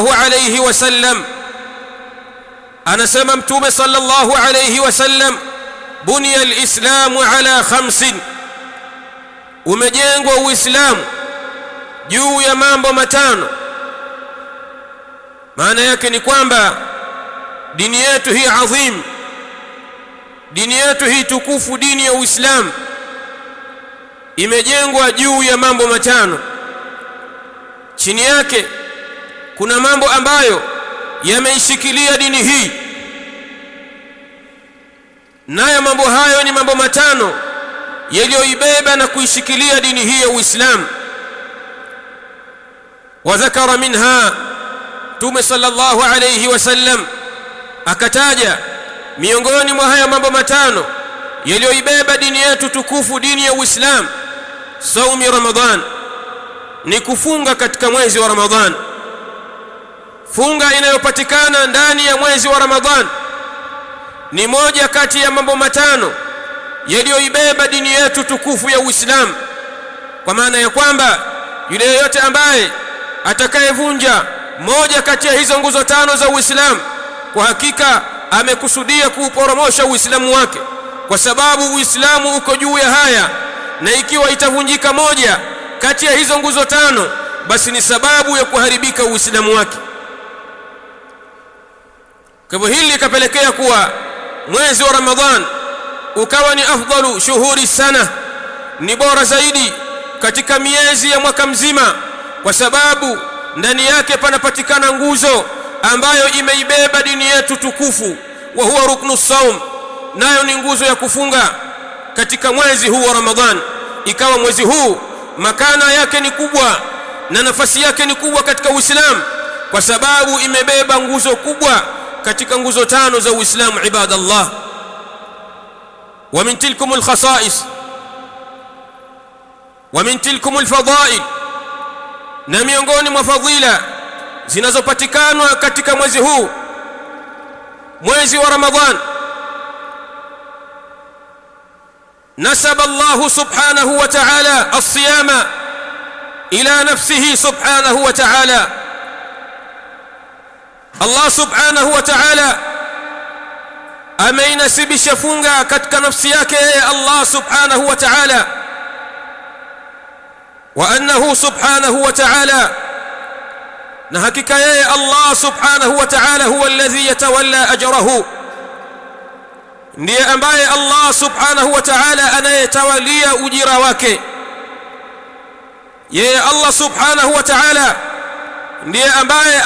عليه وسلم anasema mtume sallallahu alayhi wasallam, bunya alislamu ala khamsin, umejengwa uislamu juu ya mambo matano. maana yake ni kwamba dini yetu hii adhim, dini yetu hii tukufu, dini ya Uislamu imejengwa juu ya mambo matano. Chini yake kuna mambo ambayo yameishikilia dini hii, nayo mambo hayo ni mambo matano yaliyoibeba na kuishikilia dini hii ya Uislamu. wa dhakara minha, Mtume sallallahu alayhi wasallam akataja miongoni mwa haya mambo matano yaliyoibeba dini yetu tukufu, dini ya Uislamu, saumi Ramadhan, ni kufunga katika mwezi wa Ramadhan. Funga inayopatikana ndani ya mwezi wa Ramadhan ni moja kati ya mambo matano yaliyoibeba dini yetu tukufu ya Uislamu, kwa maana ya kwamba yule yeyote ambaye atakayevunja moja kati ya hizo nguzo tano za Uislamu, kwa hakika amekusudia kuuporomosha Uislamu wake, kwa sababu Uislamu uko juu ya haya, na ikiwa itavunjika moja kati ya hizo nguzo tano, basi ni sababu ya kuharibika Uislamu wake. Kwa hivyo hili likapelekea kuwa mwezi wa Ramadhan ukawa ni afdalu shuhuri sana, ni bora zaidi katika miezi ya mwaka mzima, kwa sababu ndani yake panapatikana nguzo ambayo imeibeba dini yetu tukufu, wa huwa ruknu saum, nayo ni nguzo ya kufunga katika mwezi huu wa Ramadhan. Ikawa mwezi huu makana yake ni kubwa na nafasi yake ni kubwa katika Uislamu, kwa sababu imebeba nguzo kubwa katika nguzo tano za Uislamu. Ibadallah, wa min tilkumul khasa'is wa min tilkumul fadail, na miongoni mwa fadhila zinazopatikana katika mwezi huu, mwezi wa Ramadhan, nasaba Allah subhanahu wa ta'ala as-siyama ila nafsihi subhanahu wa ta'ala. Allah subhanahu wa ta'ala ameinasibisha funga katika nafsi yake Allah subhanahu wa ta'ala, wa annahu subhanahu wa ta'ala, na hakika yeye Allah subhanahu wa ta'ala huwa alladhi yatawalla ajrahu, ndiye ambaye Allah subhanahu wa ta'ala anayetawalia ujira wake. Yeye Allah subhanahu wa ta'ala ndiye ambaye